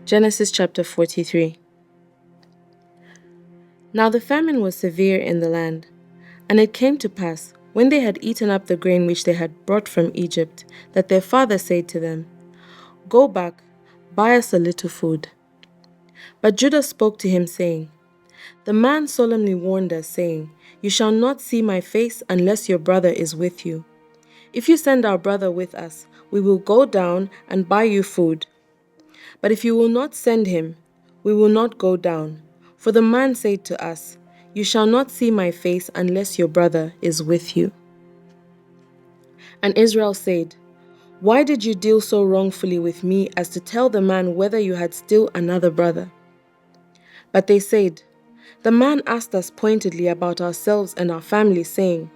Genesis chapter 43. Now the famine was severe in the land, and it came to pass, when they had eaten up the grain which they had brought from Egypt, that their father said to them, Go back, buy us a little food. But Judah spoke to him, saying, The man solemnly warned us, saying, You shall not see my face unless your brother is with you. If you send our brother with us, we will go down and buy you food. But if you will not send him, we will not go down. For the man said to us, You shall not see my face unless your brother is with you. And Israel said, Why did you deal so wrongfully with me as to tell the man whether you had still another brother? But they said, The man asked us pointedly about ourselves and our family, saying,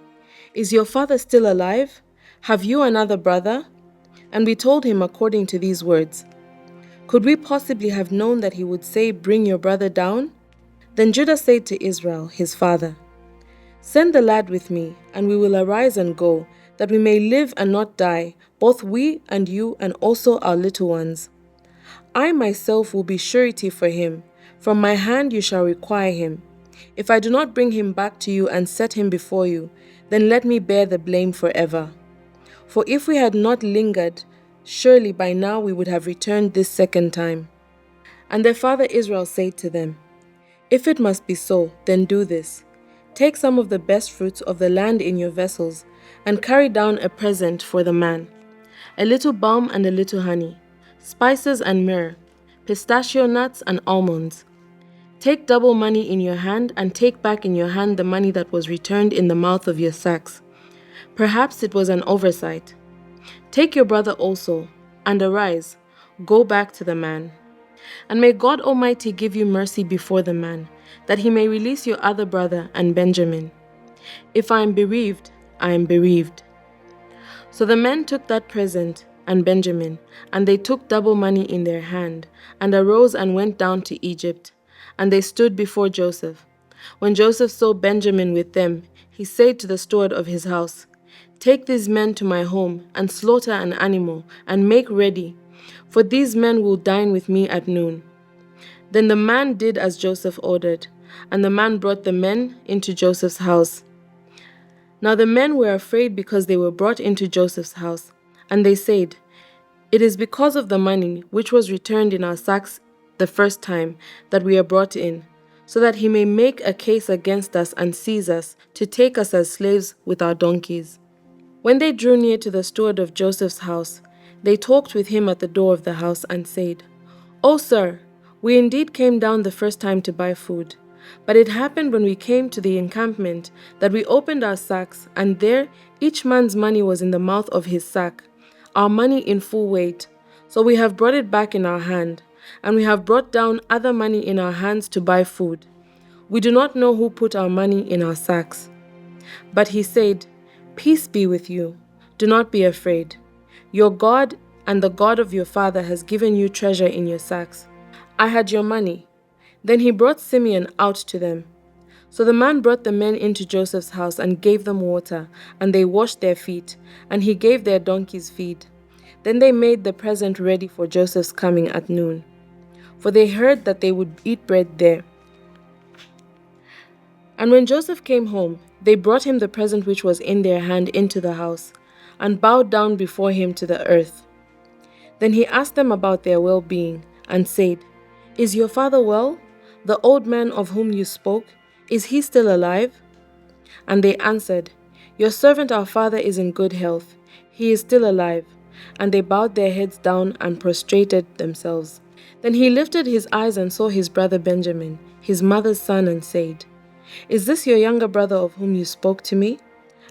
Is your father still alive? Have you another brother? And we told him according to these words. Could we possibly have known that he would say, Bring your brother down? Then Judah said to Israel, his father, Send the lad with me, and we will arise and go, that we may live and not die, both we and you, and also our little ones. I myself will be surety for him. From my hand you shall require him. If I do not bring him back to you and set him before you, then let me bear the blame forever. For if we had not lingered, surely by now we would have returned this second time. And their father Israel said to them, If it must be so, then do this. Take some of the best fruits of the land in your vessels, and carry down a present for the man, a little balm and a little honey, spices and myrrh, pistachio nuts and almonds. Take double money in your hand, and take back in your hand the money that was returned in the mouth of your sacks. Perhaps it was an oversight. Take your brother also, and arise, go back to the man. And may God Almighty give you mercy before the man, that he may release your other brother and Benjamin. If I am bereaved, I am bereaved. So the men took that present and Benjamin, and they took double money in their hand, and arose and went down to Egypt. And they stood before Joseph. When Joseph saw Benjamin with them, he said to the steward of his house, Take these men to my home, and slaughter an animal, and make ready, for these men will dine with me at noon. Then the man did as Joseph ordered, and the man brought the men into Joseph's house. Now the men were afraid because they were brought into Joseph's house, and they said, It is because of the money which was returned in our sacks the first time that we are brought in, so that he may make a case against us and seize us, to take us as slaves with our donkeys. When they drew near to the steward of Joseph's house, they talked with him at the door of the house and said, O sir, we indeed came down the first time to buy food. But it happened when we came to the encampment that we opened our sacks, and there each man's money was in the mouth of his sack, our money in full weight. So we have brought it back in our hand, and we have brought down other money in our hands to buy food. We do not know who put our money in our sacks. But he said, Peace be with you. Do not be afraid. Your God and the God of your father has given you treasure in your sacks. I had your money. Then he brought Simeon out to them. So the man brought the men into Joseph's house and gave them water, and they washed their feet, and he gave their donkeys feed. Then they made the present ready for Joseph's coming at noon, for they heard that they would eat bread there. And when Joseph came home, they brought him the present which was in their hand into the house, and bowed down before him to the earth. Then he asked them about their well-being, and said, Is your father well? The old man of whom you spoke, is he still alive? And they answered, Your servant our father is in good health. He is still alive. And they bowed their heads down and prostrated themselves. Then he lifted his eyes and saw his brother Benjamin, his mother's son, and said, Is this your younger brother of whom you spoke to me?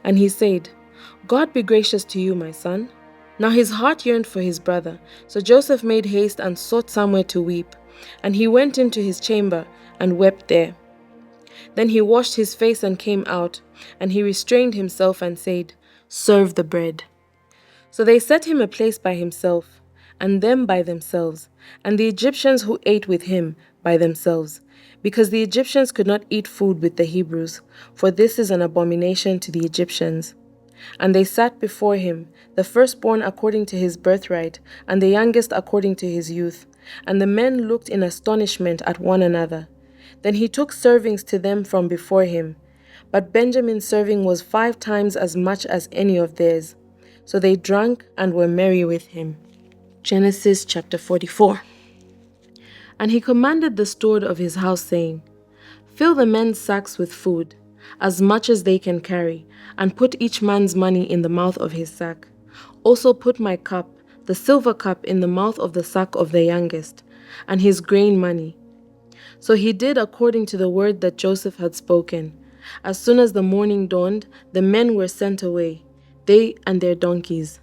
And he said, God be gracious to you, my son. Now his heart yearned for his brother, so Joseph made haste and sought somewhere to weep. And he went into his chamber and wept there. Then he washed his face and came out, and he restrained himself and said, Serve the bread. So they set him a place by himself, and them by themselves, and the Egyptians who ate with him by themselves, because the Egyptians could not eat food with the Hebrews, for this is an abomination to the Egyptians. And they sat before him, the firstborn according to his birthright, and the youngest according to his youth. And the men looked in astonishment at one another. Then he took servings to them from before him. But Benjamin's serving was 5 times as much as any of theirs. So they drank and were merry with him. Genesis chapter 44. And he commanded the steward of his house, saying, Fill the men's sacks with food, as much as they can carry, and put each man's money in the mouth of his sack. Also put my cup, the silver cup, in the mouth of the sack of the youngest, and his grain money. So he did according to the word that Joseph had spoken. As soon as the morning dawned, the men were sent away, they and their donkeys.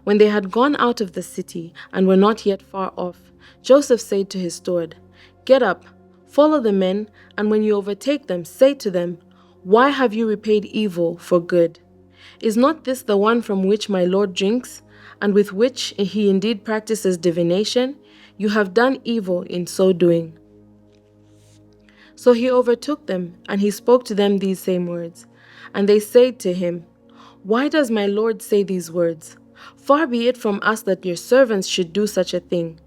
When they had gone out of the city and were not yet far off, Joseph said to his steward, Get up, follow the men, and when you overtake them, say to them, Why have you repaid evil for good? Is not this the one from which my Lord drinks, and with which he indeed practices divination? You have done evil in so doing. So he overtook them, and he spoke to them these same words. And they said to him, Why does my Lord say these words? Far be it from us that your servants should do such a thing.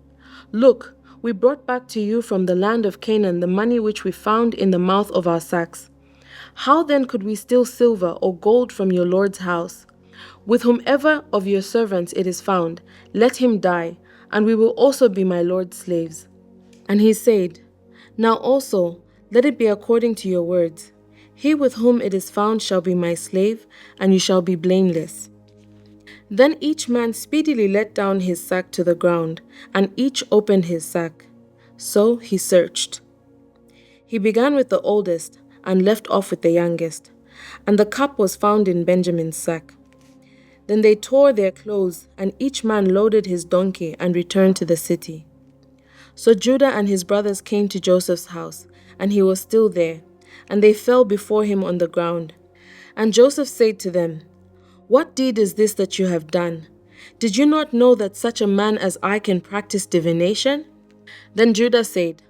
Look, we brought back to you from the land of Canaan the money which we found in the mouth of our sacks. How then could we steal silver or gold from your Lord's house? With whomever of your servants it is found, let him die, and we will also be my Lord's slaves. And he said, Now also, let it be according to your words. He with whom it is found shall be my slave, and you shall be blameless. Then each man speedily let down his sack to the ground, and each opened his sack. So he searched. He began with the oldest, and left off with the youngest. And the cup was found in Benjamin's sack. Then they tore their clothes, and each man loaded his donkey, and returned to the city. So Judah and his brothers came to Joseph's house, and he was still there, and they fell before him on the ground. And Joseph said to them, What deed is this that you have done? Did you not know that such a man as I can practice divination? Then Judah said,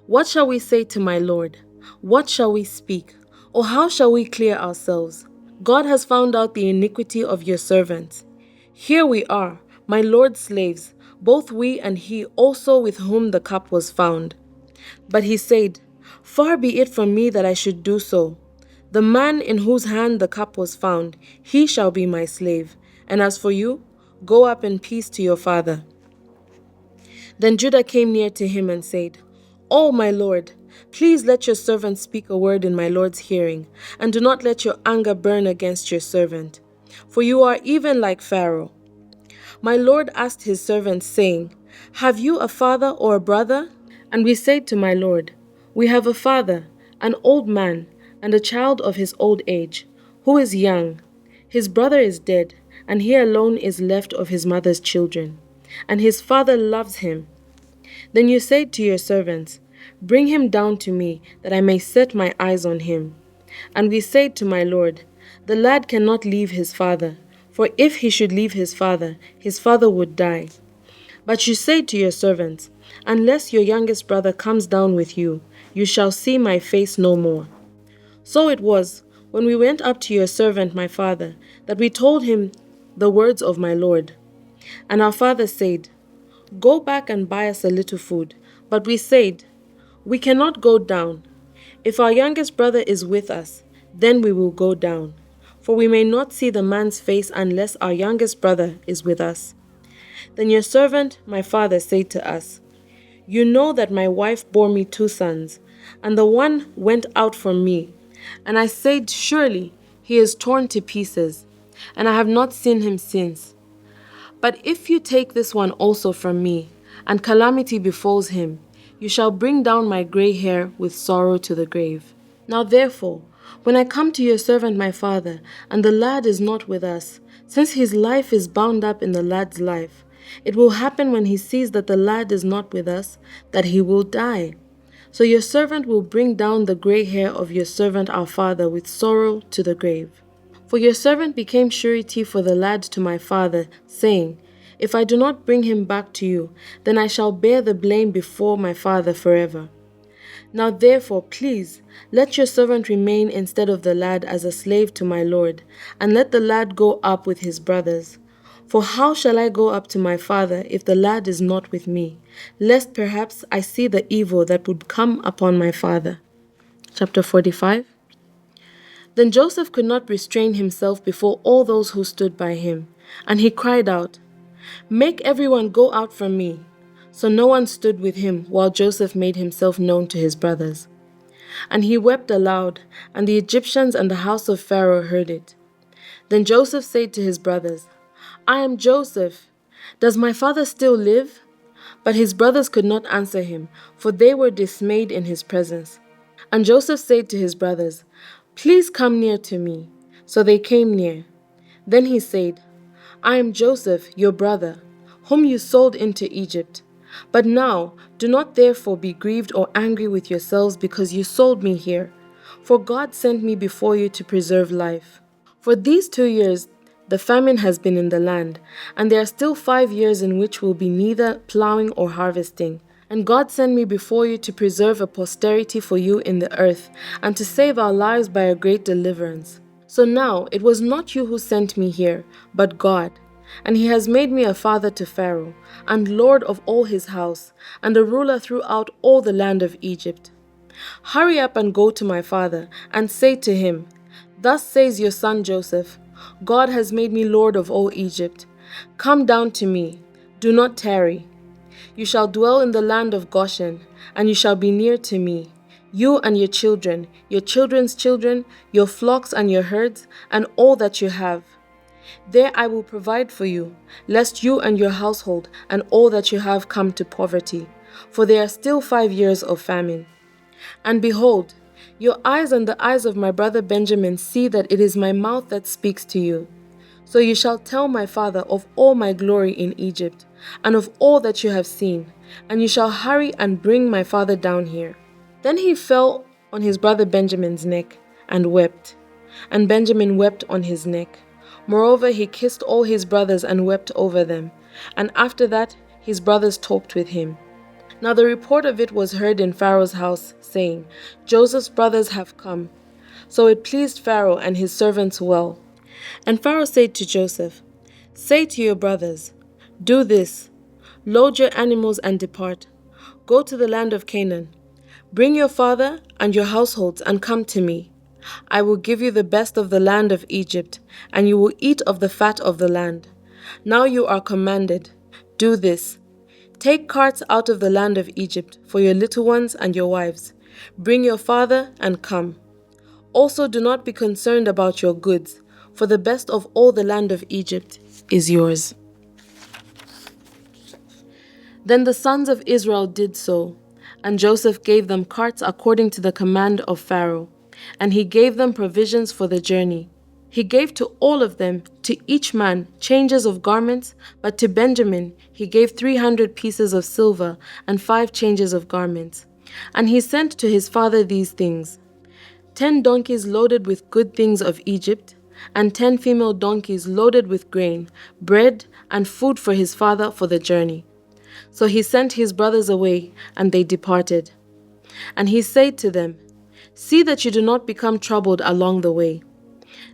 What shall we say to my Lord? What shall we speak? Or how shall we clear ourselves? God has found out the iniquity of your servants. Here we are, my Lord's slaves, both we and he also with whom the cup was found. But he said, Far be it from me that I should do so. The man in whose hand the cup was found, he shall be my slave. And as for you, go up in peace to your father. Then Judah came near to him and said, Oh, my lord, please let your servant speak a word in my lord's hearing, and do not let your anger burn against your servant. For you are even like Pharaoh. My lord asked his servants, saying, Have you a father or a brother? And we said to my lord, We have a father, an old man, and a child of his old age, who is young. His brother is dead, and he alone is left of his mother's children, and his father loves him. Then you said to your servants, Bring him down to me, that I may set my eyes on him. And we said to my lord, The lad cannot leave his father, for if he should leave his father would die. But you said to your servants, Unless your youngest brother comes down with you, you shall see my face no more. So it was, when we went up to your servant my father, that we told him the words of my lord. And our father said, Go back and buy us a little food. But we said, We cannot go down. If our youngest brother is with us, then we will go down. For we may not see the man's face unless our youngest brother is with us. Then your servant, my father, said to us, You know that my wife bore me 2 sons, and the one went out from me. And I said, Surely he is torn to pieces, and I have not seen him since. But if you take this one also from me, and calamity befalls him, you shall bring down my gray hair with sorrow to the grave. Now therefore, when I come to your servant my father, and the lad is not with us, since his life is bound up in the lad's life, it will happen when he sees that the lad is not with us, that he will die. So your servant will bring down the gray hair of your servant our father with sorrow to the grave. For your servant became surety for the lad to my father, saying, If I do not bring him back to you, then I shall bear the blame before my father forever. Now therefore, please, let your servant remain instead of the lad as a slave to my lord, and let the lad go up with his brothers. For how shall I go up to my father if the lad is not with me, lest perhaps I see the evil that would come upon my father? Chapter 45. Then Joseph could not restrain himself before all those who stood by him, and he cried out, "Make everyone go out from me." So no one stood with him while Joseph made himself known to his brothers. And he wept aloud, and the Egyptians and the house of Pharaoh heard it. Then Joseph said to his brothers, "I am Joseph. Does my father still live?" But his brothers could not answer him, for they were dismayed in his presence. And Joseph said to his brothers, "Please come near to me." So they came near. Then he said, "I am Joseph, your brother, whom you sold into Egypt. But now do not therefore be grieved or angry with yourselves because you sold me here, for God sent me before you to preserve life. For these 2 years the famine has been in the land, and there are still 5 years in which will be neither plowing or harvesting. And God sent me before you to preserve a posterity for you in the earth, and to save our lives by a great deliverance. So now it was not you who sent me here, but God. And he has made me a father to Pharaoh, and lord of all his house, and a ruler throughout all the land of Egypt. Hurry up and go to my father, and say to him, 'Thus says your son Joseph, God has made me lord of all Egypt. Come down to me, do not tarry. You shall dwell in the land of Goshen, and you shall be near to me, you and your children's children, your flocks and your herds, and all that you have. There I will provide for you, lest you and your household and all that you have come to poverty, for there are still 5 years of famine. And behold, your eyes and the eyes of my brother Benjamin see that it is my mouth that speaks to you. So you shall tell my father of all my glory in Egypt, and of all that you have seen, and you shall hurry and bring my father down here.' Then he fell on his brother Benjamin's neck and wept, and Benjamin wept on his neck. Moreover, he kissed all his brothers and wept over them, and after that his brothers talked with him. Now the report of it was heard in Pharaoh's house, saying, 'Joseph's brothers have come.' So it pleased Pharaoh and his servants well. And Pharaoh said to Joseph, 'Say to your brothers, do this, load your animals and depart. Go to the land of Canaan. Bring your father and your households and come to me. I will give you the best of the land of Egypt, and you will eat of the fat of the land. Now you are commanded, do this. Take carts out of the land of Egypt for your little ones and your wives. Bring your father and come. Also do not be concerned about your goods, for the best of all the land of Egypt is yours.' Then the sons of Israel did so, and Joseph gave them carts according to the command of Pharaoh, and he gave them provisions for the journey. He gave to all of them, to each man, changes of garments, but to Benjamin he gave 300 pieces of silver and 5 changes of garments. And he sent to his father these things: 10 donkeys loaded with good things of Egypt, and 10 female donkeys loaded with grain, bread, and food for his father for the journey. So he sent his brothers away, and they departed. And he said to them, 'See that you do not become troubled along the way.'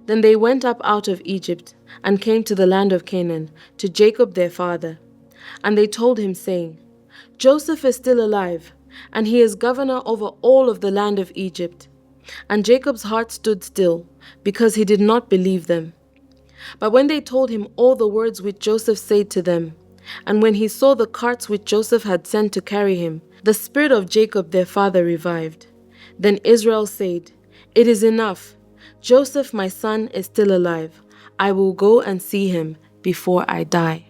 Then they went up out of Egypt, and came to the land of Canaan, to Jacob their father. And they told him, saying, 'Joseph is still alive, and he is governor over all of the land of Egypt.' And Jacob's heart stood still, because he did not believe them. But when they told him all the words which Joseph said to them, and when he saw the carts which Joseph had sent to carry him, the spirit of Jacob their father revived. Then Israel said, 'It is enough. Joseph my son is still alive. I will go and see him before I die.'"